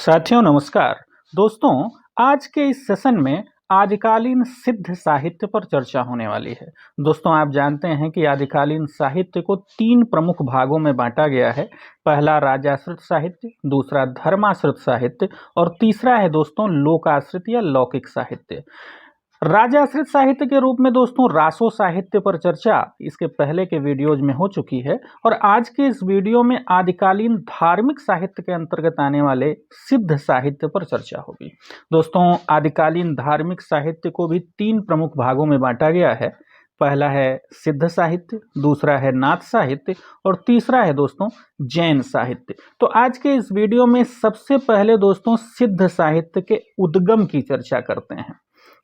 साथियों नमस्कार। दोस्तों, आज के इस सेशन में आदिकालीन सिद्ध साहित्य पर चर्चा होने वाली है। दोस्तों, आप जानते हैं कि आदिकालीन साहित्य को 3 प्रमुख भागों में बांटा गया है। पहला राजाश्रित साहित्य, दूसरा धर्माश्रित साहित्य और तीसरा है दोस्तों लोकाश्रित या लौकिक साहित्य। राजाश्रित साहित्य के रूप में दोस्तों रासो साहित्य पर चर्चा इसके पहले के वीडियोज में हो चुकी है और आज के इस वीडियो में आदिकालीन धार्मिक साहित्य के अंतर्गत आने वाले सिद्ध साहित्य पर चर्चा होगी। दोस्तों, आदिकालीन धार्मिक साहित्य को भी 3 प्रमुख भागों में बांटा गया है। पहला है सिद्ध साहित्य, दूसरा है नाथ साहित्य और तीसरा है दोस्तों जैन साहित्य। तो आज के इस वीडियो में सबसे पहले दोस्तों सिद्ध साहित्य के उद्गम की चर्चा करते हैं।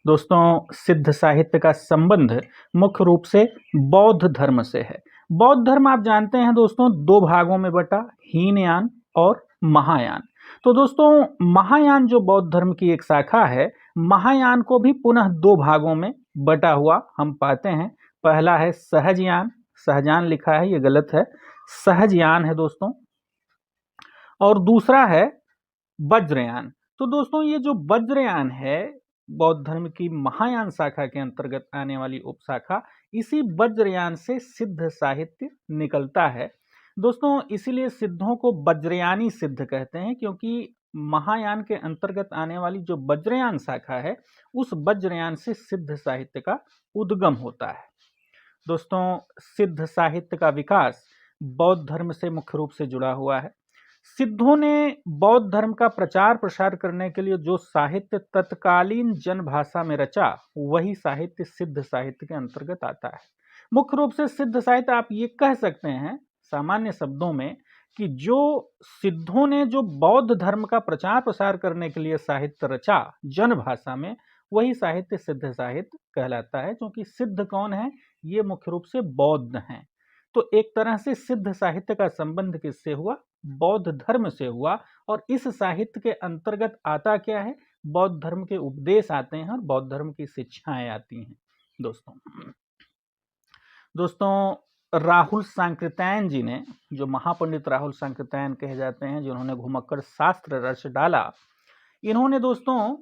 दोस्तों, सिद्ध साहित्य का संबंध मुख्य रूप से बौद्ध धर्म से है। बौद्ध धर्म आप जानते हैं दोस्तों 2 भागों में बटा, हीनयान और महायान। तो दोस्तों महायान जो बौद्ध धर्म की एक शाखा है, महायान को भी पुनः 2 भागों में बटा हुआ हम पाते हैं। पहला है सहजयान, सहजान लिखा है ये गलत है, सहजयान है दोस्तों, और दूसरा है वज्रयान। तो दोस्तों ये जो वज्रयान है बौद्ध धर्म की महायान शाखा के अंतर्गत आने वाली उपशाखा, इसी वज्रयान से सिद्ध साहित्य निकलता है। दोस्तों इसीलिए सिद्धों को वज्रयानी सिद्ध कहते हैं, क्योंकि महायान के अंतर्गत आने वाली जो वज्रयान शाखा है उस वज्रयान से सिद्ध साहित्य का उद्गम होता है। दोस्तों सिद्ध साहित्य का विकास बौद्ध धर्म से मुख्य रूप से जुड़ा हुआ है। सिद्धों ने बौद्ध धर्म का प्रचार प्रसार करने के लिए जो साहित्य तत्कालीन जनभाषा में रचा, वही साहित्य सिद्ध साहित्य के अंतर्गत आता है। मुख्य रूप से सिद्ध साहित्य आप ये कह सकते हैं सामान्य शब्दों में कि जो सिद्धों ने जो बौद्ध धर्म का प्रचार प्रसार करने के लिए साहित्य रचा जनभाषा में, वही साहित्य सिद्ध साहित्य कहलाता है। क्योंकि सिद्ध कौन है? ये मुख्य रूप से बौद्ध हैं। तो एक तरह से सिद्ध साहित्य का संबंध किससे हुआ? बौद्ध धर्म से हुआ। और इस साहित्य के अंतर्गत आता क्या है? बौद्ध धर्म के उपदेश आते हैं और बौद्ध धर्म की शिक्षाएं आती हैं। दोस्तों राहुल सांकृत्यायन जी ने, जो महापंडित राहुल सांकृत्यायन कहे जाते हैं, जिन्होंने घुमक्कड़ शास्त्र रच डाला, इन्होंने दोस्तों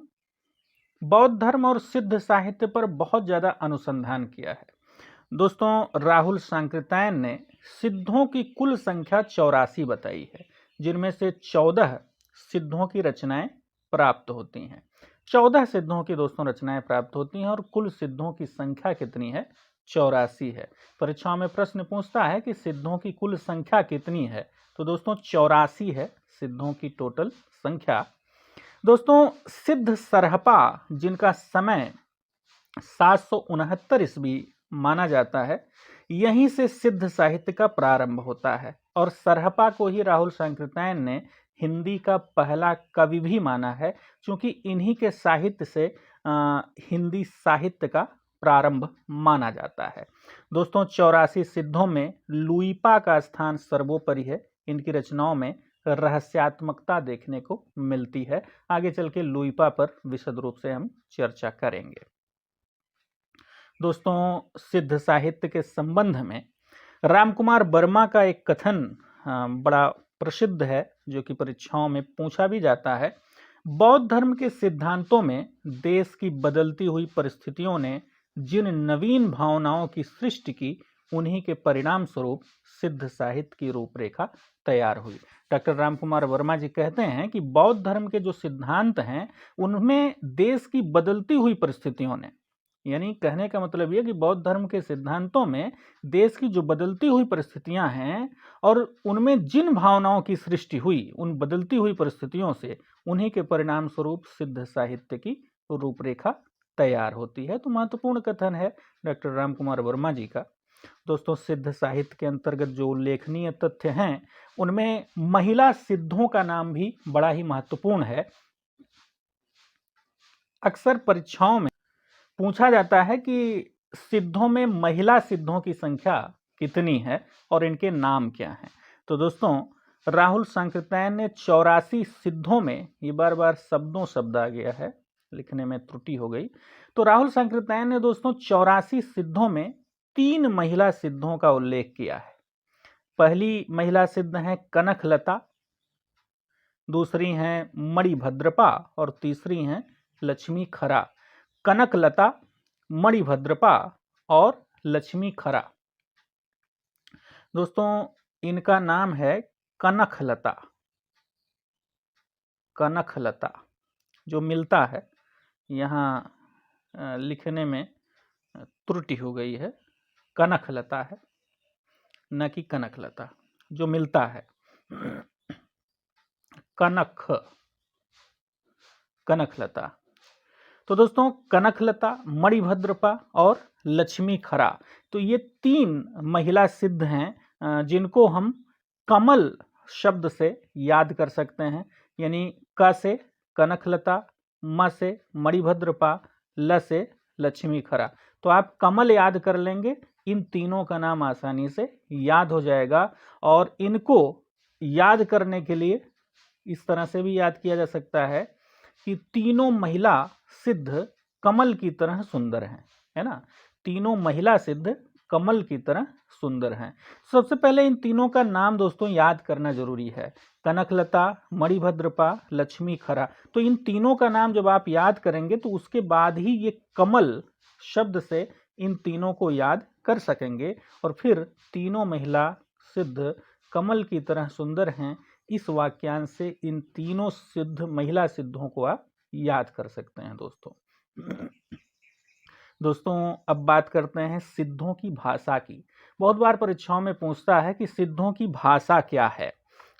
बौद्ध धर्म और सिद्ध साहित्य पर बहुत ज्यादा अनुसंधान किया है। दोस्तों राहुल सांकृत्यायन ने सिद्धों की कुल संख्या 84 बताई है, जिनमें से 14 सिद्धों की रचनाएं प्राप्त होती हैं। 14 सिद्धों की दोस्तों रचनाएं प्राप्त होती हैं और कुल सिद्धों की संख्या कितनी है? 84 है। परीक्षाओं में प्रश्न पूछता है कि सिद्धों की कुल संख्या कितनी है, तो दोस्तों 84 है सिद्धों की टोटल संख्या। दोस्तों सिद्ध सरहपा, जिनका समय 769 ईस्वी माना जाता है, यहीं से सिद्ध साहित्य का प्रारंभ होता है। और सरहपा को ही राहुल सांकृत्यायन ने हिंदी का पहला कवि भी माना है, क्योंकि इन्हीं के साहित्य से हिंदी साहित्य का प्रारंभ माना जाता है। दोस्तों 84 सिद्धों में लुइपा का स्थान सर्वोपरि है। इनकी रचनाओं में रहस्यात्मकता देखने को मिलती है। आगे चल के लुइपा पर विशद रूप से हम चर्चा करेंगे। दोस्तों सिद्ध साहित्य के संबंध में रामकुमार वर्मा का एक कथन बड़ा प्रसिद्ध है, जो कि परीक्षाओं में पूछा भी जाता है। बौद्ध धर्म के सिद्धांतों में देश की बदलती हुई परिस्थितियों ने जिन नवीन भावनाओं की सृष्टि की, उन्हीं के परिणाम स्वरूप सिद्ध साहित्य की रूपरेखा तैयार हुई। डॉक्टर रामकुमार वर्मा जी कहते हैं कि बौद्ध धर्म के जो सिद्धांत हैं, उनमें देश की बदलती हुई परिस्थितियों ने, यानी कहने का मतलब यह कि बौद्ध धर्म के सिद्धांतों में देश की जो बदलती हुई परिस्थितियां हैं और उनमें जिन भावनाओं की सृष्टि हुई, उन बदलती हुई परिस्थितियों से उन्हीं के परिणाम स्वरूप सिद्ध साहित्य की रूपरेखा तैयार होती है। तो महत्वपूर्ण कथन है डॉक्टर रामकुमार वर्मा जी का। दोस्तों सिद्ध साहित्य के अंतर्गत जो उल्लेखनीय तथ्य हैं, उनमें महिला सिद्धों का नाम भी बड़ा ही महत्वपूर्ण है। अक्सर परीक्षाओं में पूछा जाता है कि सिद्धों में महिला सिद्धों की संख्या कितनी है और इनके नाम क्या हैं। तो दोस्तों राहुल सांकृत्यायन ने 84 सिद्धों में, ये बार बार शब्दों शब्द आ गया है, लिखने में त्रुटि हो गई। तो राहुल सांकृत्यायन ने दोस्तों 84 सिद्धों में 3 महिला सिद्धों का उल्लेख किया है। पहली महिला सिद्ध है कनकलता, दूसरी हैं मणिभद्रपा और तीसरी हैं लक्ष्मी खरा। कनकलता, मणिभद्रपा और लक्ष्मी खरा। दोस्तों इनका नाम है कनकलता। कनकलता जो मिलता है, यहाँ लिखने में त्रुटि हो गई है, कनकलता है न कि कनकलता। जो मिलता है कनकलता। तो दोस्तों कनकलता, मणिभद्रपा और लक्ष्मी खरा, तो ये 3 महिला सिद्ध हैं जिनको हम कमल शब्द से याद कर सकते हैं। यानी क से कनकलता, म से मणिभद्रपा, ल से लक्ष्मी खरा। तो आप कमल याद कर लेंगे, इन तीनों का नाम आसानी से याद हो जाएगा। और इनको याद करने के लिए इस तरह से भी याद किया जा सकता है कि तीनों महिला सिद्ध कमल की तरह सुंदर हैं, है ना। तीनों महिला सिद्ध कमल की तरह सुंदर हैं। सबसे पहले इन तीनों का नाम दोस्तों याद करना जरूरी है, कनकलता, मणिभद्रपा, लक्ष्मी खरा। तो इन तीनों का नाम जब आप याद करेंगे तो उसके बाद ही ये कमल शब्द से इन तीनों को याद कर सकेंगे और फिर तीनों महिला सिद्ध कमल की तरह सुंदर हैं, इस वाक्यांश से इन तीनों सिद्ध महिला सिद्धों को आप याद कर सकते हैं दोस्तों। दोस्तों अब बात करते हैं सिद्धों की भाषा की। बहुत बार परीक्षाओं में पूछता है कि सिद्धों की भाषा क्या है।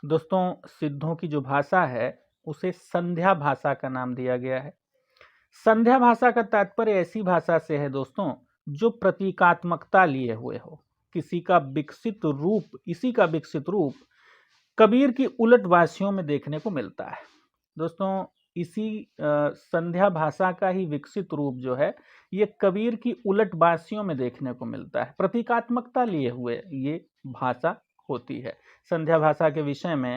दोस्तों सिद्धों की जो भाषा है उसे संध्या भाषा का नाम दिया गया है। संध्या भाषा का तात्पर्य ऐसी भाषा से है दोस्तों जो प्रतीकात्मकता लिए हुए हो। इसी का विकसित रूप कबीर की उलट वासियों में देखने को मिलता है। दोस्तों इसी संध्या भाषा का ही विकसित रूप जो है ये कबीर की उलट वासियों में देखने को मिलता है। प्रतीकात्मकता लिए हुए ये भाषा होती है। संध्या भाषा के विषय में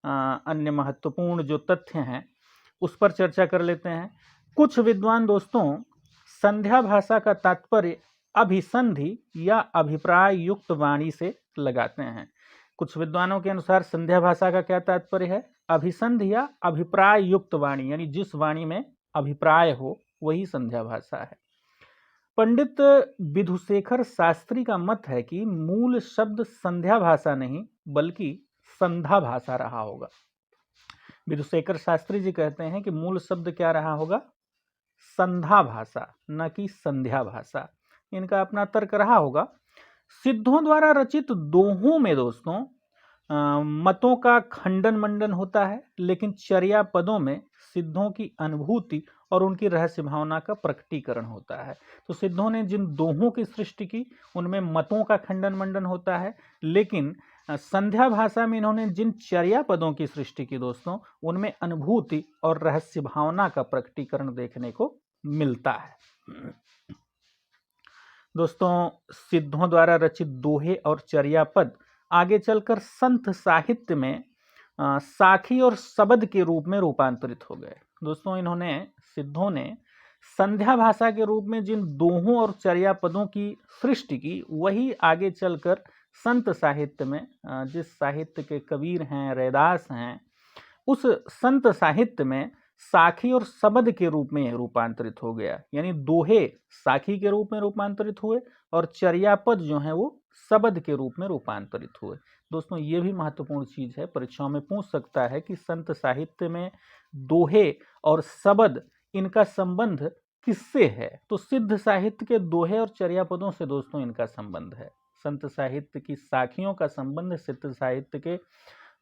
अन्य महत्वपूर्ण जो तथ्य हैं उस पर चर्चा कर लेते हैं। कुछ विद्वान दोस्तों संध्या भाषा का तात्पर्य अभिसंधि या अभिप्राय युक्त वाणी से लगाते हैं। कुछ विद्वानों के अनुसार संध्या भाषा का क्या तात्पर्य है, अभिसंधि या अभिप्राय युक्त वाणी, यानी जिस वाणी में अभिप्राय हो वही संध्या भाषा है। पंडित विधुशेखर शास्त्री का मत है कि मूल शब्द संध्या भाषा नहीं बल्कि संधा भाषा रहा होगा। विधुशेखर शास्त्री जी कहते हैं कि मूल शब्द क्या रहा होगा, संधा भाषा, न कि संध्या भाषा। इनका अपना तर्क रहा होगा। सिद्धों द्वारा रचित दोहों में दोस्तों मतों का खंडन मंडन होता है, लेकिन चर्या पदों में सिद्धों की अनुभूति और उनकी रहस्य भावना का प्रकटीकरण होता है। तो सिद्धों ने जिन दोहों की सृष्टि की उनमें मतों का खंडन मंडन होता है, लेकिन संध्या भाषा में इन्होंने जिन चर्या पदों की सृष्टि की दोस्तों उनमें अनुभूति और रहस्य भावना का प्रकटीकरण देखने को मिलता है। दोस्तों सिद्धों द्वारा रचित दोहे और चर्या पद आगे चलकर संत साहित्य में साखी और शब्द के रूप में रूपांतरित हो गए। दोस्तों सिद्धों ने संध्या भाषा के रूप में जिन दोहों और चर्या पदों की सृष्टि की वही आगे चलकर संत साहित्य में जिस साहित्य के कबीर हैं, रैदास हैं, उस संत साहित्य में साखी और शब्द के रूप में रूपांतरित हो गया। यानी दोहे साखी के रूप में रूपांतरित हुए और चर्यापद जो है वो शब्द के रूप में रूपांतरित हुए। दोस्तों ये भी महत्वपूर्ण चीज है, परीक्षाओं में पूछ सकता है कि संत साहित्य में दोहे और शब्द इनका संबंध किससे है। तो सिद्ध साहित्य के दोहे और चर्यापदों से दोस्तों इनका संबंध है। संत साहित्य की साखियों का संबंध सिद्ध साहित्य के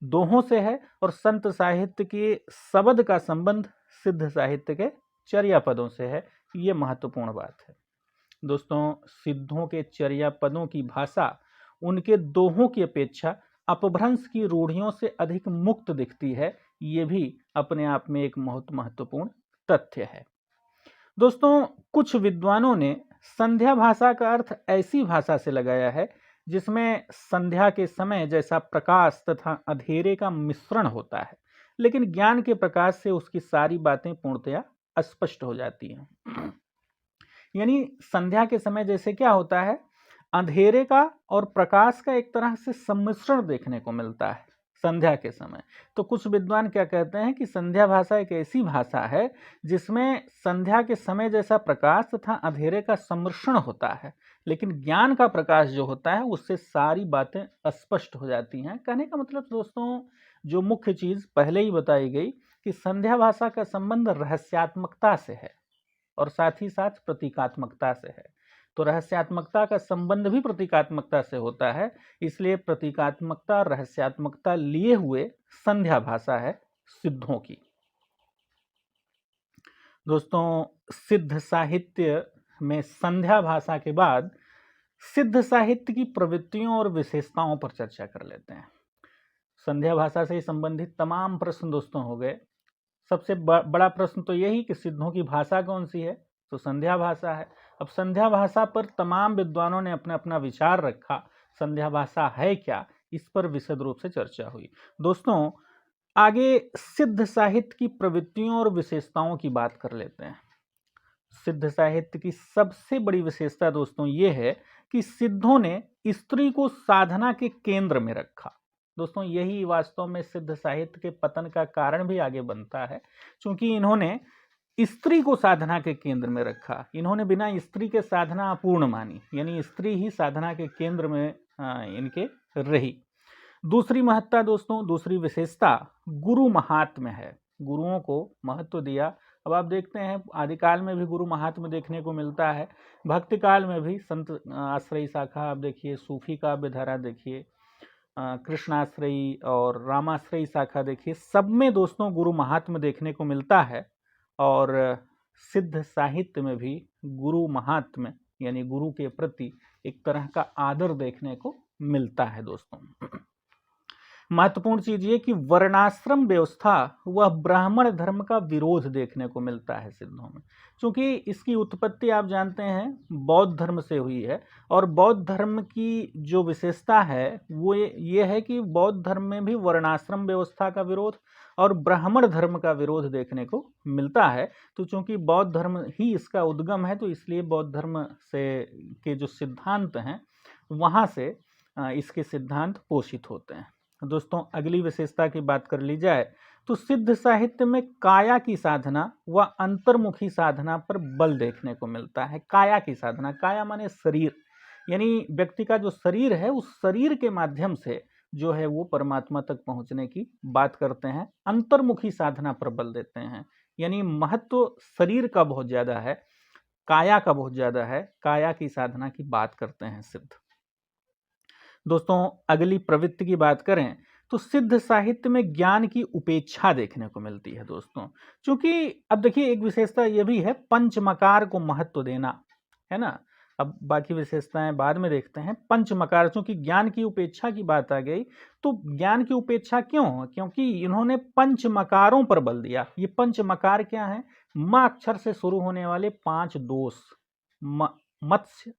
दोहों से है और संत साहित्य के शब्द का संबंध सिद्ध साहित्य के चर्या पदों से है। ये महत्वपूर्ण बात है। दोस्तों सिद्धों के चर्या पदों की भाषा उनके दोहों की अपेक्षा अपभ्रंश की रूढ़ियों से अधिक मुक्त दिखती है। ये भी अपने आप में एक बहुत महत्वपूर्ण तथ्य है। दोस्तों कुछ विद्वानों ने संध्या भाषा का अर्थ ऐसी भाषा से लगाया है जिसमें संध्या के समय जैसा प्रकाश तथा अंधेरे का मिश्रण होता है, लेकिन ज्ञान के प्रकाश से उसकी सारी बातें पूर्णतया स्पष्ट हो जाती हैं। यानी संध्या के समय जैसे क्या होता है, अंधेरे का और प्रकाश का एक तरह से सम्मिश्रण देखने को मिलता है। संध्या के समय। तो कुछ विद्वान क्या कहते हैं कि संध्या भाषा एक ऐसी भाषा है जिसमें संध्या के समय जैसा प्रकाश तथा अंधेरे का सम्मिश्रण होता है, लेकिन ज्ञान का प्रकाश जो होता है उससे सारी बातें स्पष्ट हो जाती हैं। कहने का मतलब दोस्तों, जो मुख्य चीज पहले ही बताई गई कि संध्या भाषा का संबंध रहस्यात्मकता से है और साथ ही साथ प्रतीकात्मकता से है। तो रहस्यात्मकता का संबंध भी प्रतीकात्मकता से होता है, इसलिए प्रतीकात्मकता और रहस्यात्मकता लिए हुए संध्या भाषा है सिद्धों की। दोस्तों, सिद्ध साहित्य में संध्या भाषा के बाद सिद्ध साहित्य की प्रवृत्तियों और विशेषताओं पर चर्चा कर लेते हैं। संध्या भाषा से संबंधित तमाम प्रश्न दोस्तों हो गए। सबसे बड़ा प्रश्न तो यही कि सिद्धों की भाषा कौन सी है, तो संध्या भाषा है। अब संध्या भाषा पर तमाम विद्वानों ने अपना अपना विचार रखा। संध्या भाषा है क्या, इस पर विशद रूप से चर्चा हुई। दोस्तों, आगे सिद्ध साहित्य की प्रवृत्तियों और विशेषताओं की बात कर लेते हैं। सिद्ध साहित्य की सबसे बड़ी विशेषता दोस्तों ये है कि सिद्धों ने स्त्री को साधना के केंद्र में रखा। दोस्तों, यही वास्तव में सिद्ध साहित्य के पतन का कारण भी आगे बनता है, क्योंकि इन्होंने स्त्री को साधना के केंद्र में रखा। इन्होंने बिना स्त्री के साधना अपूर्ण मानी, यानी स्त्री ही साधना के केंद्र में इनके रही। दूसरी महत्ता दोस्तों, दूसरी विशेषता गुरु महात्म्य है। गुरुओं को महत्व दिया। अब आप देखते हैं आदिकाल में भी गुरु महात्म्य देखने को मिलता है, भक्ति काल में भी संत आश्रयी शाखा आप देखिए, सूफी काव्य धारा देखिए, कृष्णाश्रयी और रामाश्रयी शाखा देखिए, सब में दोस्तों गुरु महात्म्य देखने को मिलता है। और सिद्ध साहित्य में भी गुरु महात्म्य यानी गुरु के प्रति एक तरह का आदर देखने को मिलता है। दोस्तों, महत्वपूर्ण चीज ये कि वर्णाश्रम व्यवस्था वह ब्राह्मण धर्म का विरोध देखने को मिलता है सिद्धों में, क्योंकि इसकी उत्पत्ति आप जानते हैं बौद्ध धर्म से हुई है। और बौद्ध धर्म की जो विशेषता है वो ये है कि बौद्ध धर्म में भी वर्णाश्रम व्यवस्था का विरोध और ब्राह्मण धर्म का विरोध देखने को मिलता है। तो चूंकि बौद्ध धर्म ही इसका उद्गम है, तो इसलिए बौद्ध धर्म से के जो सिद्धांत हैं वहाँ से इसके सिद्धांत पोषित होते हैं। दोस्तों, अगली विशेषता की बात कर ली जाए तो सिद्ध साहित्य में काया की साधना व अंतर्मुखी साधना पर बल देखने को मिलता है। काया की साधना, काया माने शरीर, यानी व्यक्ति का जो शरीर है उस शरीर के माध्यम से जो है वो परमात्मा तक पहुंचने की बात करते हैं। अंतर्मुखी साधना पर बल देते हैं, यानी महत्व शरीर का बहुत ज्यादा है, काया का बहुत ज्यादा है। काया की साधना की बात करते हैं सिद्ध। दोस्तों, अगली प्रवृत्ति की बात करें तो सिद्ध साहित्य में ज्ञान की उपेक्षा देखने को मिलती है। दोस्तों, क्योंकि अब देखिए एक विशेषता यह भी है पंचमकार को महत्व देना, है ना। अब बाकी विशेषताएं बाद में देखते हैं। पंचमकार, चूंकि ज्ञान की उपेक्षा की बात आ गई, तो ज्ञान की उपेक्षा क्यों? क्योंकि इन्होंने पंचमकारों पर बल दिया। ये पंचमकार क्या है? म अक्षर से शुरू होने वाले 5 दोष, मत्स्य,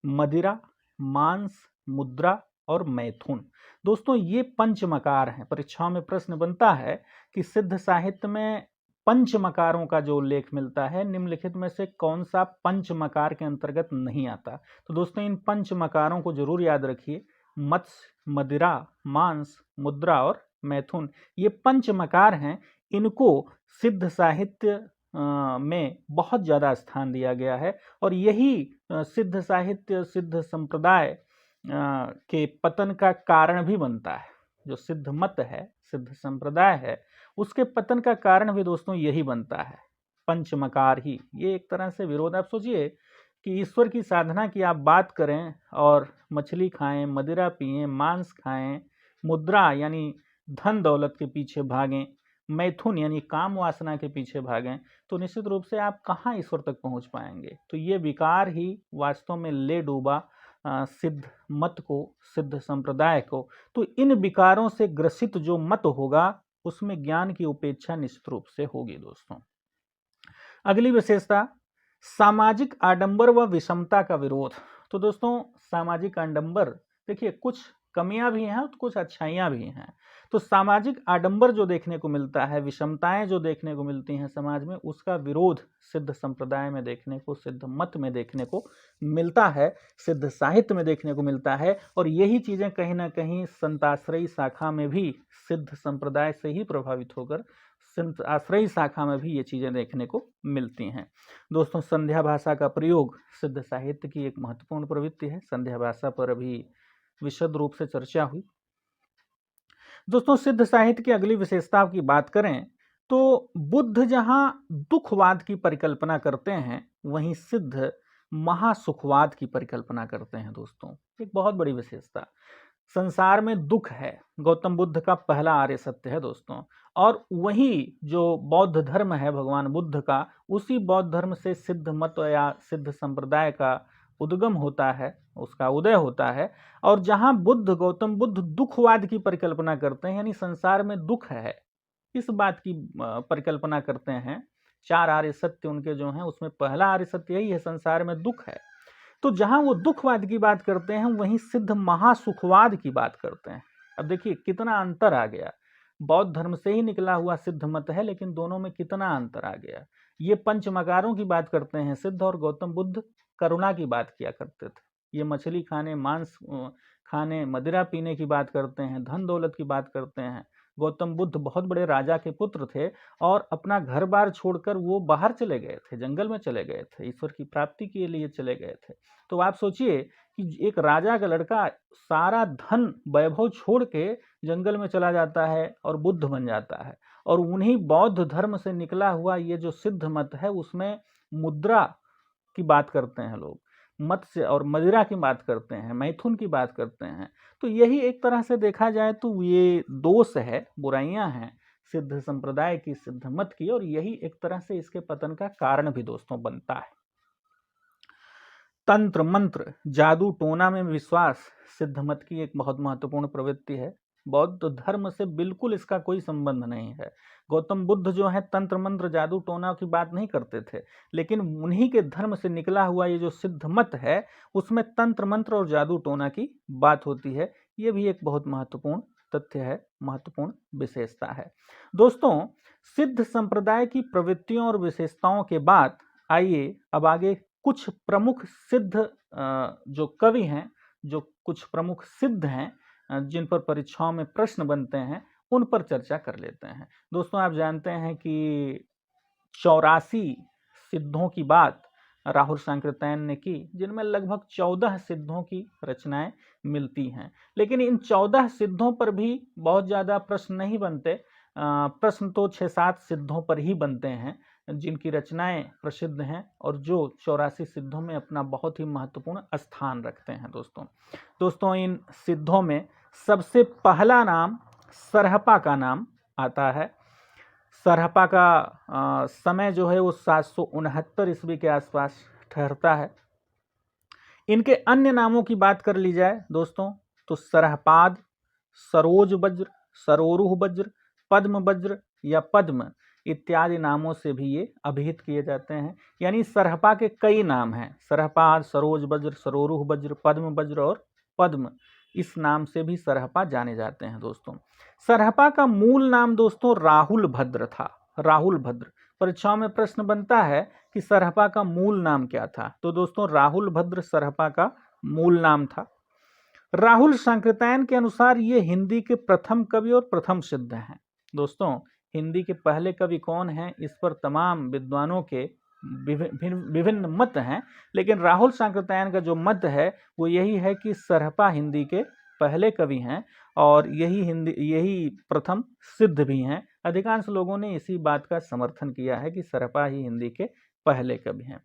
मदिरा, मांस, मुद्रा और मैथुन। दोस्तों, ये पंचमकार हैं। परीक्षाओं में प्रश्न बनता है कि सिद्ध साहित्य में पंचमकारों का जो उल्लेख मिलता है, निम्नलिखित में से कौन सा पंचमकार के अंतर्गत नहीं आता? तो दोस्तों, इन पंचमकारों को जरूर याद रखिए। मत्स्य, मदिरा, मांस, मुद्रा और मैथुन, ये पंचमकार हैं। इनको सिद्ध साहित्य में बहुत ज्यादा स्थान दिया गया है और यही सिद्ध साहित्य, सिद्ध संप्रदाय के पतन का कारण भी बनता है। जो सिद्ध मत है, सिद्ध संप्रदाय है, उसके पतन का कारण भी दोस्तों यही बनता है, पंचमकार ही। ये एक तरह से विरोध। आप सोचिए कि ईश्वर की साधना की आप बात करें और मछली खाएं, मदिरा पिएं, मांस खाएं, मुद्रा यानी धन दौलत के पीछे भागें, मैथुन यानी काम वासना के पीछे भागें, तो निश्चित रूप से आप कहाँ ईश्वर तक पहुंच पाएंगे। तो ये विकार ही वास्तव में ले डूबा सिद्ध मत को, सिद्ध संप्रदाय को। तो इन विकारों से ग्रसित जो मत होगा उसमें ज्ञान की उपेक्षा निश्चित रूप से होगी। दोस्तों, अगली विशेषता सामाजिक आडंबर व विषमता का विरोध। तो दोस्तों, सामाजिक आडंबर देखिए, कुछ कमियां भी हैं और कुछ अच्छाइयां भी हैं। तो सामाजिक आडंबर जो देखने को मिलता है, विषमताएं जो देखने को मिलती हैं समाज में, उसका विरोध सिद्ध संप्रदाय में देखने को, सिद्ध मत में देखने को मिलता है, सिद्ध साहित्य में देखने को मिलता है। और यही चीजें कहीं ना कहीं संताश्रयी शाखा में भी सिद्ध संप्रदाय से ही प्रभावित होकर संत आश्रयी शाखा में भी ये चीजें देखने को मिलती हैं। दोस्तों, संध्या भाषा का प्रयोग सिद्ध साहित्य की एक महत्वपूर्ण प्रवृत्ति है। संध्या भाषा पर अभी विशद रूप से चर्चा हुई। दोस्तों, सिद्ध साहित्य की अगली विशेषता की बात करें तो बुद्ध जहां दुखवाद की परिकल्पना करते हैं, वहीं सिद्ध महासुखवाद की परिकल्पना करते हैं। दोस्तों, एक बहुत बड़ी विशेषता, संसार में दुख है, गौतम बुद्ध का पहला आर्य सत्य है दोस्तों। और वही जो बौद्ध धर्म है भगवान बुद्ध का, उसी बौद्ध धर्म से सिद्ध मत या सिद्ध संप्रदाय का उद्गम होता है, उसका उदय होता है। और जहां गौतम बुद्ध दुखवाद की परिकल्पना करते हैं, यानी संसार में दुख है, इस बात की परिकल्पना करते हैं। 4 आर्य सत्य उनके जो हैं, उसमें पहला आर्य सत्य यही है, संसार में दुख है। तो जहां वो दुखवाद की बात करते हैं, वहीं सिद्ध महासुखवाद की बात करते हैं। अब देखिए कितना अंतर आ गया, बौद्ध धर्म से ही निकला हुआ सिद्ध मत है, लेकिन दोनों में कितना अंतर आ गया। ये पंचमकारों की बात करते हैं सिद्ध, और गौतम बुद्ध करुणा की बात किया करते थे। ये मछली खाने, मांस खाने, मदिरा पीने की बात करते हैं, धन दौलत की बात करते हैं। गौतम बुद्ध बहुत बड़े राजा के पुत्र थे और अपना घर बार छोड़कर वो बाहर चले गए थे, जंगल में चले गए थे, ईश्वर की प्राप्ति के लिए चले गए थे। तो आप सोचिए कि एक राजा का लड़का सारा धन वैभव छोड़ के जंगल में चला जाता है और बुद्ध बन जाता है। और उन्हीं बौद्ध धर्म से निकला हुआ ये जो सिद्ध मत है, उसमें मुद्रा की बात करते हैं लोग, मत्स्य और मदिरा की बात करते हैं, मैथुन की बात करते हैं। तो यही एक तरह से देखा जाए तो ये दोष है, बुराइयां हैं सिद्ध संप्रदाय की, सिद्ध मत की, और यही एक तरह से इसके पतन का कारण भी दोस्तों बनता है। तंत्र मंत्र, जादू टोना में विश्वास सिद्ध मत की एक बहुत महत्वपूर्ण प्रवृत्ति है। बौद्ध धर्म से बिल्कुल इसका कोई संबंध नहीं है। गौतम बुद्ध जो है तंत्र मंत्र, जादू टोना की बात नहीं करते थे, लेकिन उन्हीं के धर्म से निकला हुआ ये जो सिद्ध मत है, उसमें तंत्र मंत्र और जादू टोना की बात होती है। ये भी एक बहुत महत्वपूर्ण तथ्य है, महत्वपूर्ण विशेषता है। दोस्तों, सिद्ध संप्रदाय की प्रवृत्तियों और विशेषताओं के बाद आइए अब आगे कुछ प्रमुख सिद्ध जो कवि हैं, जो कुछ प्रमुख सिद्ध हैं, जिन पर परीक्षाओं में प्रश्न बनते हैं, उन पर चर्चा कर लेते हैं। दोस्तों, आप जानते हैं कि 84 सिद्धों की बात राहुल सांकृत्यायन ने की, जिनमें लगभग 14 सिद्धों की रचनाएं मिलती हैं। लेकिन इन 14 सिद्धों पर भी बहुत ज़्यादा प्रश्न नहीं बनते। प्रश्न तो 6-7 सिद्धों पर ही बनते हैं, जिनकी रचनाएं प्रसिद्ध हैं और जो 84 सिद्धों में अपना बहुत ही महत्वपूर्ण स्थान रखते हैं। दोस्तों, इन सिद्धों में सबसे पहला नाम सरहपा का नाम आता है। सरहपा का समय जो है वो 769 ईस्वी के आसपास ठहरता है। इनके अन्य नामों की बात कर ली जाए दोस्तों, तो सरहपाद, सरोज वज्र, सरोरुह वज्र, पद्म वज्र या पद्म इत्यादि नामों से भी ये अभिहित किए जाते हैं। यानी सरहपा के कई नाम हैं, सरहपाद, सरोज वज्र, सरोरुह वज्र, पद्म वज्र और पद्म, इस नाम से भी सरहपा जाने जाते हैं। दोस्तों, सरहपा का मूल नाम दोस्तों राहुल भद्र था। राहुल भद्र, परीक्षाओं में प्रश्न बनता है कि सरहपा का मूल नाम क्या था, तो दोस्तों राहुल भद्र सरहपा का मूल नाम था। राहुल सांकृत्यायन के अनुसार ये हिंदी के प्रथम कवि और प्रथम सिद्ध हैं। दोस्तों, हिंदी के पहले कवि कौन हैं, इस पर तमाम विद्वानों के विभिन्न मत हैं, लेकिन राहुल सांकृत्यायन का जो मत है वो यही है कि सरहपा हिंदी के पहले कवि हैं और यही प्रथम सिद्ध भी हैं। अधिकांश लोगों ने इसी बात का समर्थन किया है कि सरहपा ही हिंदी के पहले कवि हैं।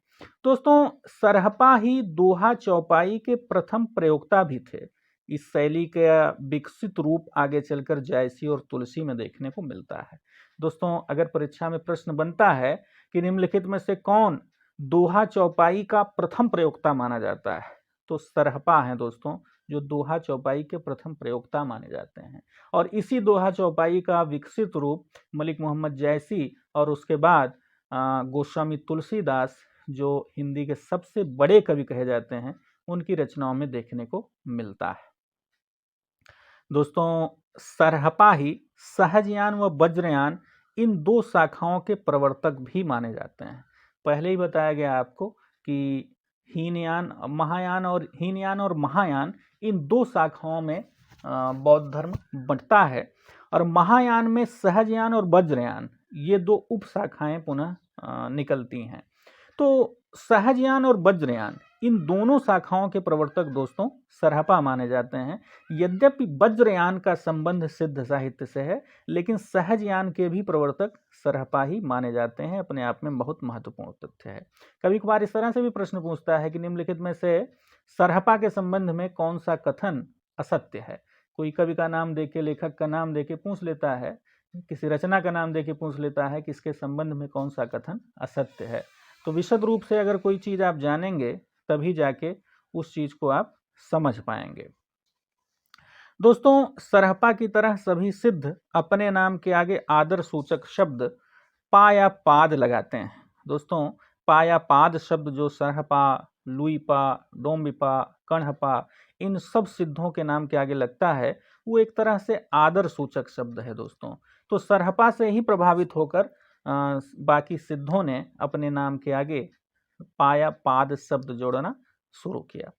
दोस्तों, सरहपा ही दोहा चौपाई के प्रथम प्रयोक्ता भी थे। इस शैली का विकसित रूप आगे चलकर जायसी और तुलसी में देखने को मिलता है। दोस्तों, अगर परीक्षा में प्रश्न बनता है कि निम्नलिखित में से कौन दोहा चौपाई का प्रथम प्रयोक्ता माना जाता है, तो सरहपा हैं दोस्तों, जो दोहा चौपाई के प्रथम प्रयोक्ता माने जाते हैं। और इसी दोहा चौपाई का विकसित रूप मलिक मोहम्मद जैसी और उसके बाद गोस्वामी तुलसीदास, जो हिंदी के सबसे बड़े कवि कहे जाते हैं, उनकी रचनाओं में देखने को मिलता है। दोस्तों सरहपा ही सहजयान व वज्रयान इन दो शाखाओं के प्रवर्तक भी माने जाते हैं। पहले ही बताया गया आपको कि हीनयान और महायान इन दो शाखाओं में बौद्ध धर्म बंटता है, और महायान में सहजयान और वज्रयान ये दो उप शाखाएं पुनः निकलती हैं। तो सहजयान और वज्रयान इन दोनों शाखाओं के प्रवर्तक दोस्तों सरहपा माने जाते हैं। यद्यपि वज्रयान का संबंध सिद्ध साहित्य से है, लेकिन सहजयान के भी प्रवर्तक सरहपा ही माने जाते हैं। अपने आप में बहुत महत्वपूर्ण तथ्य है। कभी कभार इस तरह से भी प्रश्न पूछता है कि निम्नलिखित में से सरहपा के संबंध में कौन सा कथन असत्य है। कोई कवि का नाम देके, लेखक का नाम देके पूछ लेता है, किसी रचना का नाम देके पूछ लेता है कि इसके संबंध में कौन सा कथन असत्य है। तो विशद रूप से अगर कोई चीज आप जानेंगे तभी जाके उस चीज को आप समझ पाएंगे। दोस्तों सरहपा की तरह सभी सिद्ध अपने नाम के आगे आदर सूचक शब्द पा या पाद लगाते हैं। दोस्तों पा या पाद शब्द जो सरहपा, लुईपा, डोम्बिपा, कण्हपा इन सब सिद्धों के नाम के आगे लगता है, वो एक तरह से आदर सूचक शब्द है दोस्तों। तो सरहपा से ही प्रभावित होकर बाकी सिद्धों ने अपने नाम के आगे पाया पाद शब्द जोड़ना शुरू किया।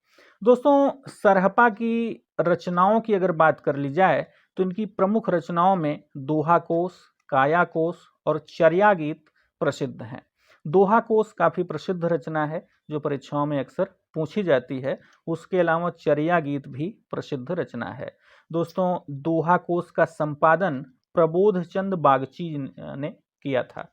दोस्तों सरहपा की रचनाओं की अगर बात कर ली जाए तो इनकी प्रमुख रचनाओं में दोहा कोश, काया कोश और चर्या गीत प्रसिद्ध हैं। दोहा कोश काफी प्रसिद्ध रचना है जो परीक्षाओं में अक्सर पूछी जाती है। उसके अलावा चर्या गीत भी प्रसिद्ध रचना है। दोस्तों दोहा कोश का संपादन प्रबोध चंद बागची ने किया था।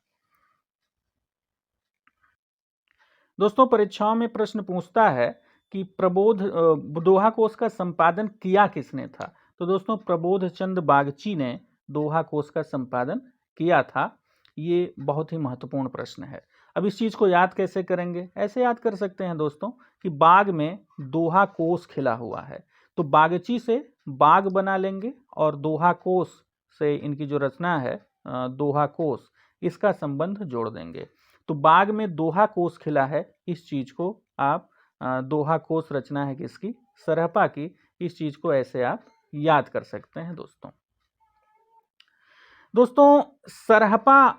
दोस्तों परीक्षाओं में प्रश्न पूछता है कि दोहा कोश का संपादन किया किसने था। तो दोस्तों प्रबोध चंद बागची ने दोहा कोश का संपादन किया था। ये बहुत ही महत्वपूर्ण प्रश्न है। अब इस चीज को याद कैसे करेंगे? ऐसे याद कर सकते हैं दोस्तों कि बाग में दोहा कोश खिला हुआ है, तो बागची से बाग बना लेंगे और दोहा कोश से इनकी जो रचना है दोहा कोश, इसका संबंध जोड़ देंगे। तो बाग में दोहा कोश खिला है, इस चीज को आप दोहा कोश रचना है किसकी? सरहपा की। इस चीज को ऐसे आप याद कर सकते हैं दोस्तों सरहपा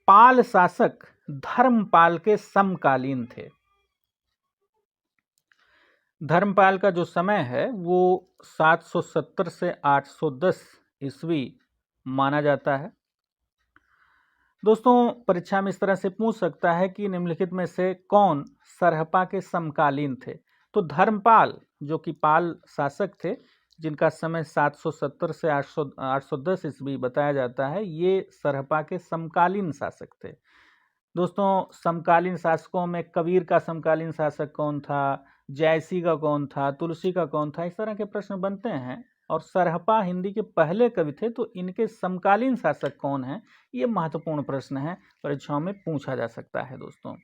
पाल शासक धर्मपाल के समकालीन थे। धर्मपाल का जो समय है वो 770 से 810 ईस्वी माना जाता है। दोस्तों परीक्षा में इस तरह से पूछ सकता है कि निम्नलिखित में से कौन सरहपा के समकालीन थे। तो धर्मपाल जो कि पाल शासक थे, जिनका समय 770 से 810 ईस्वी बताया जाता है, ये सरहपा के समकालीन शासक थे। दोस्तों समकालीन शासकों में कबीर का समकालीन शासक कौन था, जयसी का कौन था, तुलसी का कौन था, इस तरह के प्रश्न बनते हैं। और सरहपा हिंदी के पहले कवि थे, तो इनके समकालीन शासक कौन हैं, ये महत्वपूर्ण प्रश्न है, परीक्षाओं में पूछा जा सकता है। दोस्तों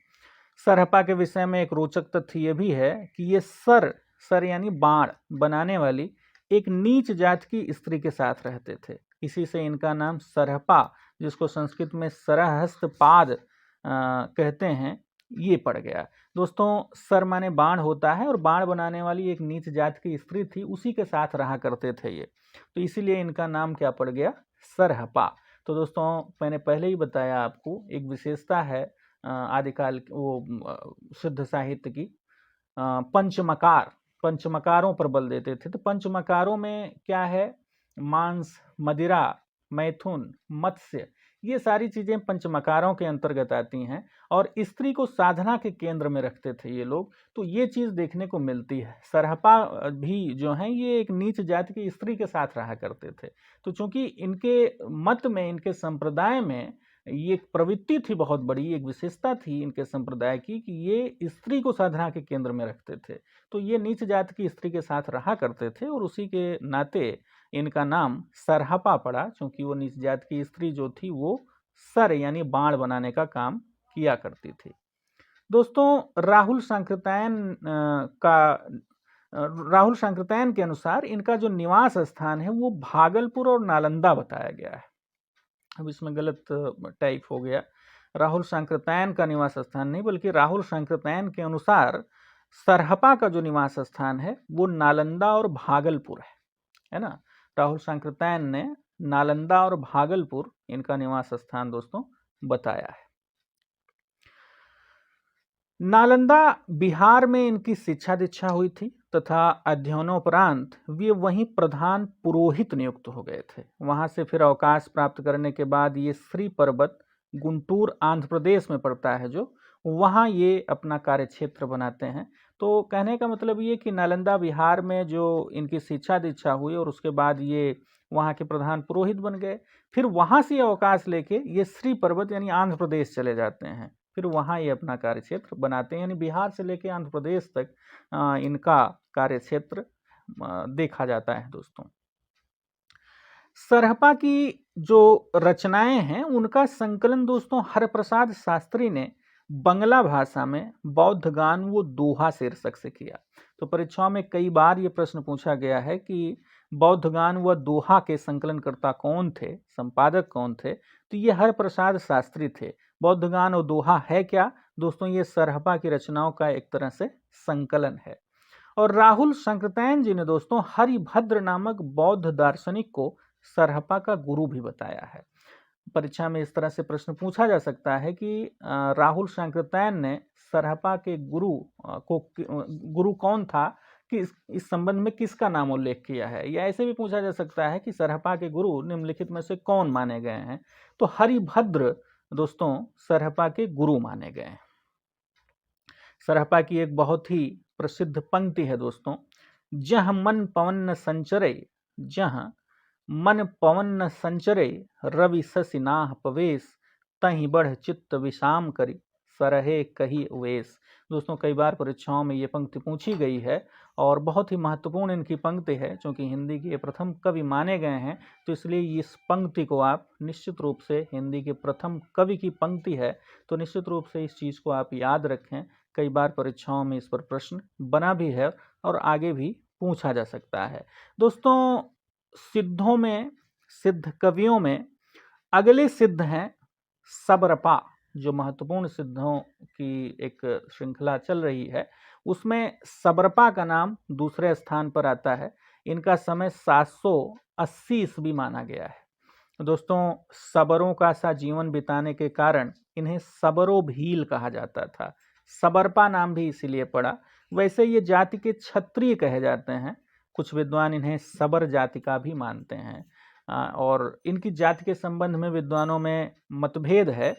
सरहपा के विषय में एक रोचक तथ्य ये भी है कि ये सर यानी बाण बनाने वाली एक नीच जात की स्त्री के साथ रहते थे। इसी से इनका नाम सरहपा, जिसको संस्कृत में सरहस्त पाद कहते हैं, ये पड़ गया। दोस्तों सर माने बाण होता है, और बाण बनाने वाली एक नीच जात की स्त्री थी, उसी के साथ रहा करते थे ये, तो इसीलिए इनका नाम क्या पड़ गया? सरहपा। तो दोस्तों मैंने पहले ही बताया आपको, एक विशेषता है आदिकाल वो सिद्ध साहित्य की, पंचमकारों पर बल देते थे। तो पंचमकारों में क्या है? मांस, मदिरा, मैथुन, मत्स्य, ये सारी चीजें पंचमकारों के अंतर्गत आती हैं, और स्त्री को साधना के केंद्र में रखते थे ये लोग। तो ये चीज देखने को मिलती है। सरहपा भी जो हैं ये एक नीच जाति की स्त्री के साथ रहा करते थे। तो चूंकि इनके मत में, इनके संप्रदाय में ये एक प्रवृत्ति थी, बहुत बड़ी एक विशेषता थी इनके संप्रदाय की, कि ये स्त्री को साधना के केंद्र में रखते थे। तो ये नीच जाति की स्त्री के साथ रहा करते थे, और उसी के नाते इनका नाम सरहपा पड़ा, क्योंकि वो नीच जाति की स्त्री जो थी वो सर यानी बाण बनाने का काम किया करती थी। दोस्तों राहुल सांकृत्यायन के अनुसार इनका जो निवास स्थान है वो भागलपुर और नालंदा बताया गया है। अब इसमें गलत टाइप हो गया, राहुल सांकृत्यायन का निवास स्थान नहीं, बल्कि राहुल सांकृत्यायन के अनुसार सरहपा का जो निवास स्थान है वो नालंदा और भागलपुर है ना। राहुल सांकृत्यायन ने नालंदा और भागलपुर इनका निवास स्थान दोस्तों बताया है। नालंदा बिहार में इनकी शिक्षा दीक्षा हुई थी तथा अध्ययनोपरांत वे वहीं प्रधान पुरोहित नियुक्त हो गए थे। वहां से फिर अवकाश प्राप्त करने के बाद ये श्री पर्वत गुंटूर आंध्र प्रदेश में पड़ता है, जो वहां ये अपना कार्य क्षेत्र बनाते हैं। तो कहने का मतलब ये कि नालंदा बिहार में जो इनकी शिक्षा दीक्षा हुई और उसके बाद ये वहाँ के प्रधान पुरोहित बन गए। फिर वहाँ से अवकाश लेके ये श्री पर्वत यानी आंध्र प्रदेश चले जाते हैं। फिर वहाँ ये अपना कार्य क्षेत्र बनाते हैं, यानी बिहार से लेके आंध्र प्रदेश तक इनका कार्य क्षेत्र देखा जाता है दोस्तों। सरहपा की जो रचनाएं हैं उनका संकलन दोस्तों हरप्रसाद शास्त्री ने बंगला भाषा में बौद्ध गान व दोहा शीर्षक से किया। तो परीक्षाओं में कई बार ये प्रश्न पूछा गया है कि बौद्ध गान व दोहा के संकलनकर्ता कौन थे, संपादक कौन थे। तो ये हरप्रसाद शास्त्री थे। बौद्ध गान और दोहा है क्या दोस्तों? ये सरहपा की रचनाओं का एक तरह से संकलन है। और राहुल सांकृत्यायन जी ने दोस्तों हरिभद्र नामक बौद्ध दार्शनिक को सरहपा का गुरु भी बताया है। परीक्षा में इस तरह से प्रश्न पूछा जा सकता है कि राहुल सांकृत्यायन ने सरहपा के गुरु कौन था, कि इस संबंध में किसका नाम उल्लेख किया है। या ऐसे भी पूछा जा सकता है कि सरहपा के गुरु निम्नलिखित में से कौन माने गए हैं। तो हरिभद्र दोस्तों सरहपा के गुरु माने गए हैं। सरहपा की एक बहुत ही प्रसिद्ध पंक्ति है दोस्तों, जह मन पवन संचरे, जह मन पवन संचरे, रवि शशि नाह पवेश, तहि बढ़ चित्त विषाम करी, सरहे कही उवेश। दोस्तों कई बार परीक्षाओं में ये पंक्ति पूछी गई है और बहुत ही महत्वपूर्ण इनकी पंक्ति है। क्योंकि हिंदी के प्रथम कवि माने गए हैं, तो इसलिए इस पंक्ति को आप निश्चित रूप से, हिंदी के प्रथम कवि की पंक्ति है तो निश्चित रूप से इस चीज़ को आप याद रखें। कई बार परीक्षाओं में इस पर प्रश्न बना भी है और आगे भी पूछा जा सकता है। दोस्तों सिद्धों में, सिद्ध कवियों में अगले सिद्ध हैं सबरपा। जो महत्वपूर्ण सिद्धों की एक श्रृंखला चल रही है उसमें सबरपा का नाम दूसरे स्थान पर आता है। इनका समय 780 ईस्वी माना गया है। दोस्तों सबरों का सा जीवन बिताने के कारण इन्हें सबरो भील कहा जाता था। सबरपा नाम भी इसीलिए पड़ा। वैसे ये जाति के क्षत्रिय कहे जाते हैं। कुछ विद्वान इन्हें सबर जाति का भी मानते हैं और इनकी जाति के संबंध में विद्वानों में मतभेद है।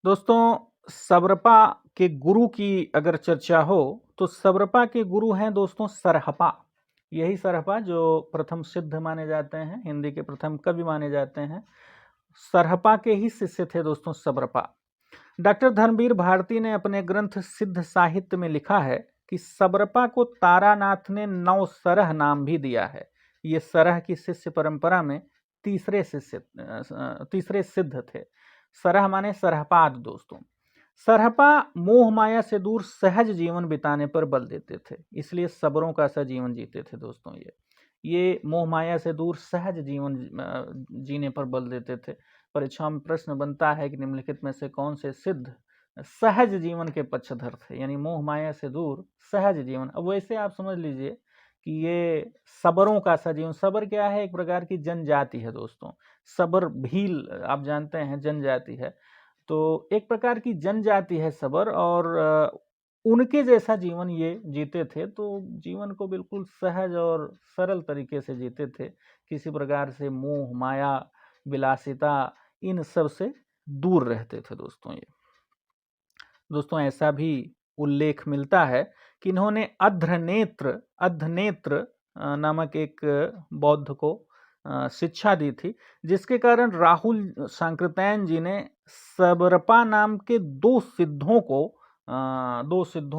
दोस्तों सबरपा के गुरु की अगर चर्चा हो तो सबरपा के गुरु हैं दोस्तों सरहपा। यही सरहपा जो प्रथम सिद्ध माने जाते हैं, हिंदी के प्रथम कवि माने जाते हैं, सरहपा के ही शिष्य थे दोस्तों सबरपा। डॉक्टर धर्मवीर भारती ने अपने ग्रंथ सिद्ध साहित्य में लिखा है कि सबरपा को तारानाथ ने नवसरह नाम भी दिया है। ये सरह की शिष्य परंपरा में तीसरे सिद्ध थे। सरह माने सरहपाद दोस्तों। सरहपा मोह माया से दूर सहज जीवन बिताने पर बल देते थे, इसलिए सबरों का सा जीवन जीते थे दोस्तों। ये मोह माया से दूर सहज जीवन जीने पर बल देते थे। परीक्षा में प्रश्न बनता है कि निम्नलिखित में से कौन से सिद्ध सहज जीवन के पक्षधर थे, यानी मोह माया से दूर सहज जीवन। अब वैसे आप समझ लीजिए कि ये सबरों का सा जीवन। सबर क्या है? एक प्रकार की जनजाति है दोस्तों। सबर भील आप जानते हैं जनजाति है, तो एक प्रकार की जनजाति है सबर, और उनके जैसा जीवन ये जीते थे। तो जीवन को बिल्कुल सहज और सरल तरीके से जीते थे। किसी प्रकार से मोह माया विलासिता इन सब से दूर रहते थे दोस्तों। ये दोस्तों ऐसा भी उल्लेख मिलता है कि इन्होंने अध्नेत्र नामक एक बौद्ध को शिक्षा दी थी, जिसके कारण राहुल सांकृत्यायन जी ने सबरपा नाम के दो सिद्धों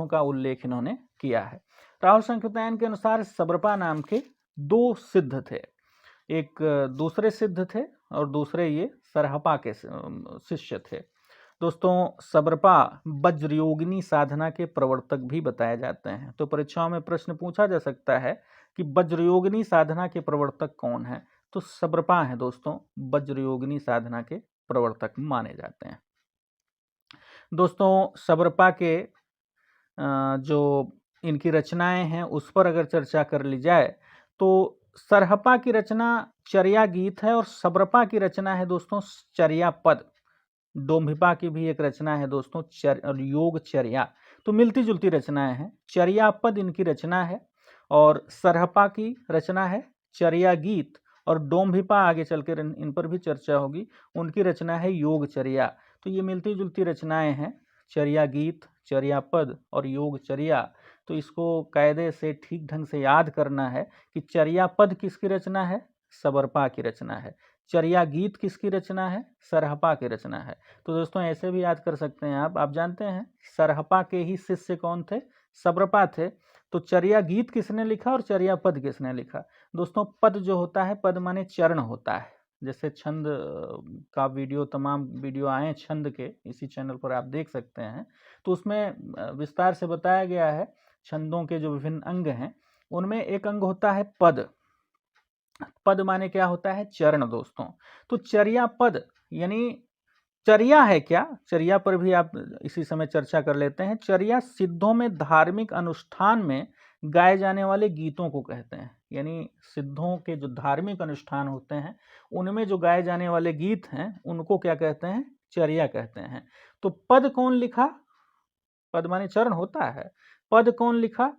का उल्लेख इन्होंने किया है। राहुल सांकृत्यायन के अनुसार सबरपा नाम के दो सिद्ध थे, एक दूसरे सिद्ध थे और दूसरे ये सरहपा के शिष्य थे। दोस्तों सबरपा वज्रयोगिनी साधना के प्रवर्तक भी बताए जाते हैं। तो परीक्षाओं में प्रश्न पूछा जा सकता है कि वज्रयोगिनी साधना के प्रवर्तक कौन है। तो सबरपा है दोस्तों, वज्रयोगिनी साधना के प्रवर्तक माने जाते हैं। दोस्तों सबरपा के जो इनकी रचनाएं हैं उस पर अगर चर्चा कर ली जाए तो सरहपा की रचना चर्या गीत है और सब्रपा की रचना है दोस्तों चर्या पद। डोम्भिपा की भी एक रचना है दोस्तों योग चर्या। तो मिलती जुलती रचनाएं हैं। चर्या पद इनकी रचना है और सरहपा की रचना है चर्या गीत और डोम्भिपा आगे चलकर इन पर भी चर्चा होगी, उनकी रचना है योग चर्या। तो ये मिलती जुलती रचनाएं हैं, चर्या गीत, चर्या पद और योग चर्या। तो इसको कायदे से ठीक ढंग से याद करना है कि चर्या पद किसकी रचना है, सबरपा की रचना है। चर्या गीत किसकी रचना है, सरहपा की रचना है। तो दोस्तों ऐसे भी याद कर सकते हैं आप जानते हैं सरहपा के ही शिष्य कौन थे, सबरपा थे। तो चर्या गीत किसने लिखा और चर्या पद किसने लिखा। दोस्तों पद जो होता है, पद माने चरण होता है। जैसे छंद का वीडियो, तमाम वीडियो आए छंद के, इसी चैनल पर आप देख सकते हैं। तो उसमें विस्तार से बताया गया है छंदों के जो विभिन्न अंग हैं, उनमें एक अंग होता है पद। पद माने क्या होता है, चरण दोस्तों। तो चर्या पद यानी चर्या है क्या, चर्या पर भी आप इसी समय चर्चा कर लेते हैं। चर्या सिद्धों में धार्मिक अनुष्ठान में गाए जाने वाले गीतों को कहते हैं। यानी सिद्धों के जो धार्मिक अनुष्ठान होते हैं उनमें जो गाए जाने वाले गीत हैं उनको क्या कहते हैं, चर्या कहते हैं। तो पद कौन लिखा, पद माने चरण होता है, पद कौन लिखा,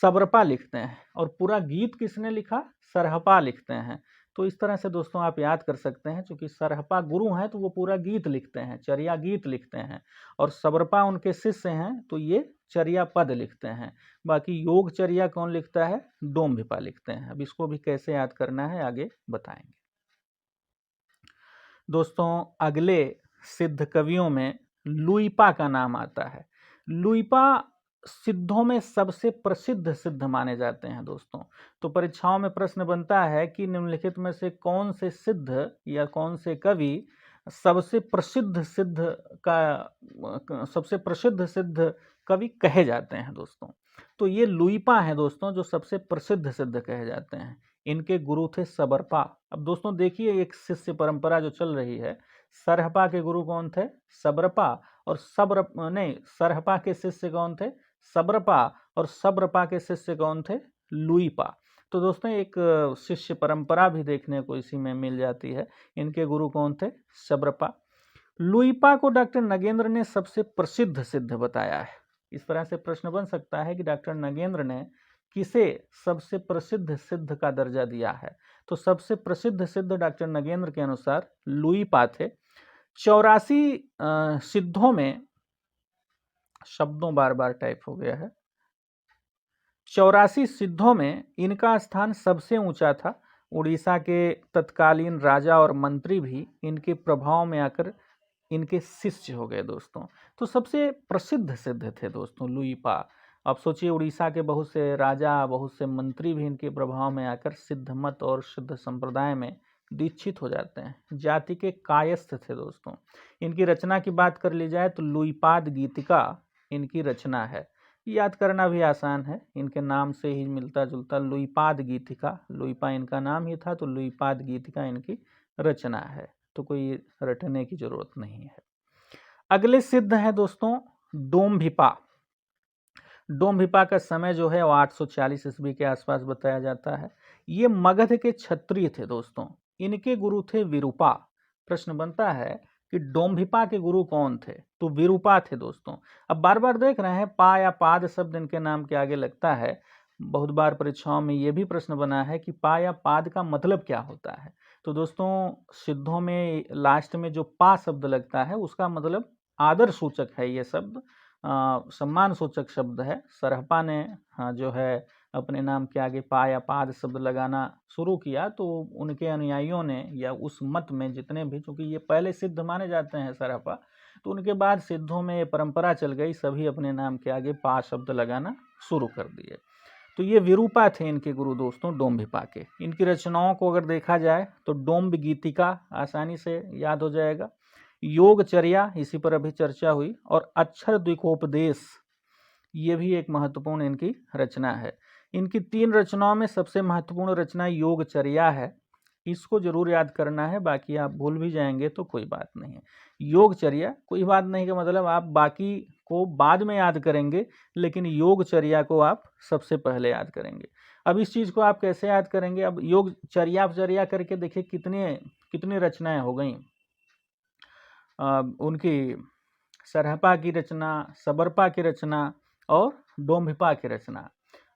सबरपा लिखते हैं। और पूरा गीत किसने लिखा, सरहपा लिखते हैं। तो इस तरह से दोस्तों आप याद कर सकते हैं, क्योंकि सरहपा गुरु हैं तो वो पूरा गीत लिखते हैं, चर्या गीत लिखते हैं, और सबरपा उनके शिष्य हैं तो ये चर्या पद लिखते हैं। बाकी योग चर्या कौन लिखता है, डोम्भिपा लिखते हैं। अब इसको भी कैसे याद करना है आगे बताएंगे। दोस्तों अगले सिद्ध कवियों में लुइपा का नाम आता है। लुइपा सिद्धों में सबसे प्रसिद्ध सिद्ध माने जाते हैं दोस्तों। तो परीक्षाओं में प्रश्न बनता है कि निम्नलिखित में से कौन से सिद्ध या कौन से कवि सबसे प्रसिद्ध सिद्ध कवि कहे जाते हैं दोस्तों। तो ये लुइपा है दोस्तों जो सबसे प्रसिद्ध सिद्ध कहे जाते हैं। इनके गुरु थे सबरपा। अब दोस्तों देखिए एक शिष्य परंपरा जो चल रही है, सरहपा के गुरु कौन थे, सबरपा, और सरहपा के शिष्य कौन थे, सबरपा, और सबरपा के शिष्य कौन थे, लुइपा। तो दोस्तों एक शिष्य परंपरा भी देखने को इसी में मिल जाती है। इनके गुरु कौन थे, सबरपा। लुइपा को डॉक्टर नगेंद्र ने सबसे प्रसिद्ध सिद्ध बताया है। इस तरह से प्रश्न बन सकता है कि डॉक्टर नगेंद्र ने किसे सबसे प्रसिद्ध सिद्ध का दर्जा दिया है। तो सबसे प्रसिद्ध सिद्ध डॉक्टर नगेंद्र के अनुसार लुइपा थे। 84 सिद्धों में, शब्दों बार बार टाइप हो गया है, 84 सिद्धों में इनका स्थान सबसे ऊंचा था। उड़ीसा के तत्कालीन राजा और मंत्री भी इनके प्रभाव में आकर इनके शिष्य हो गए दोस्तों। तो सबसे प्रसिद्ध सिद्ध थे दोस्तों लुइपा। अब सोचिए उड़ीसा के बहुत से राजा, बहुत से मंत्री भी इनके प्रभाव में आकर सिद्ध मत और सिद्ध संप्रदाय में दीक्षित हो जाते हैं। जाति के कायस्थ थे दोस्तों। इनकी रचना की बात कर ली जाए तो लुइपाद गीतिका इनकी रचना है। याद करना भी आसान है, इनके नाम से ही मिलता जुलता लुइपाद गीतिका, लुइपा इनका नाम ही था तो लुइपाद गीतिका इनकी रचना है। तो कोई रटने की जरूरत नहीं है। अगले सिद्ध है दोस्तों डोम्भिपा। डोम्भिपा का समय जो है वो 840 ईस्वी के आसपास बताया जाता है। ये मगध के क्षत्रिय थे दोस्तों। इनके गुरु थे विरूपा। प्रश्न बनता है कि डोम्भिपा के गुरु कौन थे, तो विरूपा थे दोस्तों। अब बार बार देख रहे हैं पा या पाद शब्द इनके नाम के आगे लगता है। बहुत बार परीक्षाओं में ये भी प्रश्न बना है कि पा या पाद का मतलब क्या होता है। तो दोस्तों सिद्धों में लास्ट में जो पा शब्द लगता है उसका मतलब आदर सूचक है। ये शब्द सम्मान सूचक शब्द है। सरहपा ने जो है अपने नाम के आगे पा या पाद शब्द लगाना शुरू किया तो उनके अनुयायियों ने या उस मत में जितने भी, चूंकि ये पहले सिद्ध माने जाते हैं सरहपा, तो उनके बाद सिद्धों में ये परंपरा चल गई, सभी अपने नाम के आगे पा शब्द लगाना शुरू कर दिए। तो ये विरूपा थे इनके गुरु दोस्तों डोम्भिपा के। इनकी रचनाओं को अगर देखा जाए तो डोम्ब गीतिका आसानी से याद हो जाएगा, योग चर्या इसी पर अभी चर्चा हुई, और अक्षर द्विकोपदेश ये भी एक महत्वपूर्ण इनकी रचना है। इनकी 3 रचनाओं में सबसे महत्वपूर्ण रचना योग चर्या है। इसको जरूर याद करना है, बाकी आप भूल भी जाएंगे तो कोई बात नहीं है। योग चर्या कोई बात नहीं का मतलब आप बाकी को बाद में याद करेंगे, लेकिन योगचर्या को आप सबसे पहले याद करेंगे। अब इस चीज़ को आप कैसे याद करेंगे? अब योगचर्या करके देखिए कितनी रचनाएं हो गई। उनकी सरहपा की रचना, सबरपा की रचना और डोम्भिपा की रचना।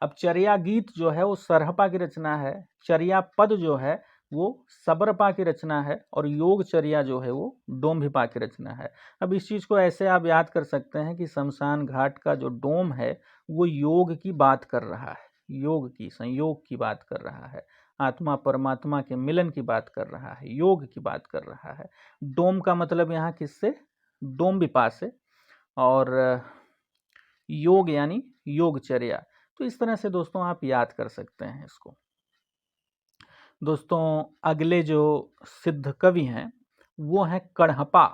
अब चर्या गीत जो है वो सरहपा की रचना है, चर्या पद जो है वो सबरपा की रचना है और योगचर्या जो है वो डोम्भिपा की रचना है। अब इस चीज़ को ऐसे आप याद कर सकते हैं कि शमशान घाट का जो डोम है वो योग की बात कर रहा है, योग की, संयोग की बात कर रहा है, आत्मा परमात्मा के मिलन की बात कर रहा है, योग की बात कर रहा है। डोम का मतलब यहाँ किससे? डोम्भिपा से, और योग यानी योगचर्या। तो इस तरह से दोस्तों आप याद कर सकते हैं इसको। दोस्तों अगले जो सिद्ध कवि हैं वो हैं कण्हपा।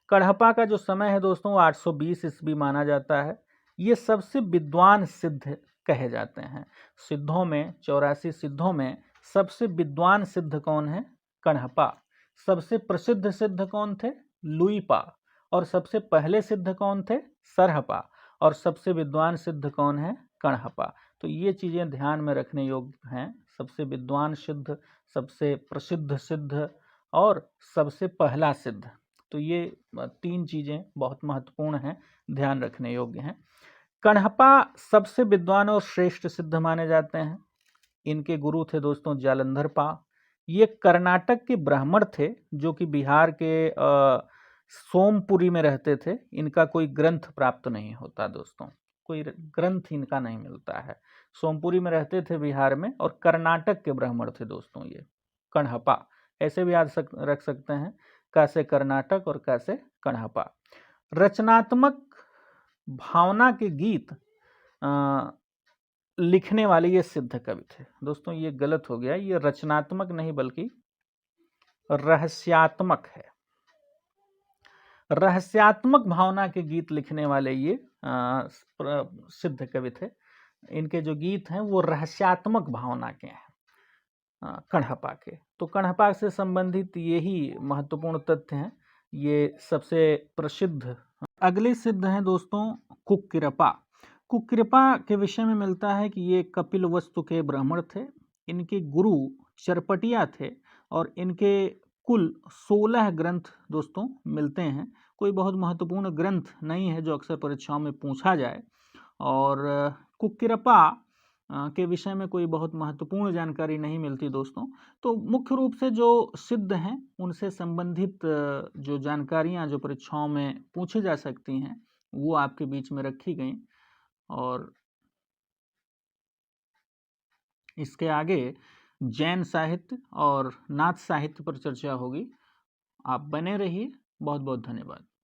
कण्हपा का जो समय है दोस्तों 820 ईस्वी माना जाता है। ये सबसे विद्वान सिद्ध कहे जाते हैं। सिद्धों में 84 सिद्धों में सबसे विद्वान सिद्ध कौन है? कण्हपा। सबसे प्रसिद्ध सिद्ध कौन थे? लुइपा। और सबसे पहले सिद्ध कौन थे? सरहपा। और सबसे विद्वान सिद्ध कौन है? कण्हपा। तो ये चीज़ें ध्यान में रखने योग्य हैं। सबसे विद्वान सिद्ध, सबसे प्रसिद्ध सिद्ध और सबसे पहला सिद्ध। तो ये 3 चीज़ें बहुत महत्वपूर्ण हैं, ध्यान रखने योग्य हैं। कण्हपा सबसे विद्वान और श्रेष्ठ सिद्ध माने जाते हैं। इनके गुरु थे दोस्तों जालंधर पा। ये कर्नाटक के ब्राह्मण थे जो कि बिहार के सोमपुरी में रहते थे। इनका कोई ग्रंथ प्राप्त नहीं होता दोस्तों, कोई ग्रंथ इनका नहीं मिलता है। सोमपुरी में रहते थे बिहार में और कर्नाटक के ब्राह्मण थे दोस्तों ये कण्हपा। ऐसे भी याद रख सकते हैं, कैसे कर्नाटक और कैसे कण्हपा। रचनात्मक भावना के गीत लिखने वाले ये सिद्ध कवि थे। दोस्तों ये गलत हो गया, ये रचनात्मक नहीं बल्कि रहस्यात्मक है। रहस्यात्मक भावना के गीत लिखने वाले ये सिद्ध कवि थे। इनके जो गीत हैं वो रहस्यात्मक भावना के हैं, कण्हपा के। तो कण्हपा से संबंधित यही महत्वपूर्ण तथ्य हैं, ये सबसे प्रसिद्ध। अगले सिद्ध हैं दोस्तों कुक्किरपा। कुक्किरपा के विषय में मिलता है कि ये कपिल वस्तु के ब्राह्मण थे। इनके गुरु चरपटिया थे और इनके कुल 16 ग्रंथ दोस्तों मिलते हैं। कोई बहुत महत्वपूर्ण ग्रंथ नहीं है जो अक्सर परीक्षाओं में पूछा जाए। और कुक्किरपा के विषय में कोई बहुत महत्वपूर्ण जानकारी नहीं मिलती दोस्तों। तो मुख्य रूप से जो सिद्ध हैं उनसे संबंधित जो जानकारियां जो परीक्षाओं में पूछी जा सकती हैं वो आपके बीच में रखी गई। और इसके आगे जैन साहित्य और नाथ साहित्य पर चर्चा होगी। आप बने रहिए। बहुत बहुत धन्यवाद।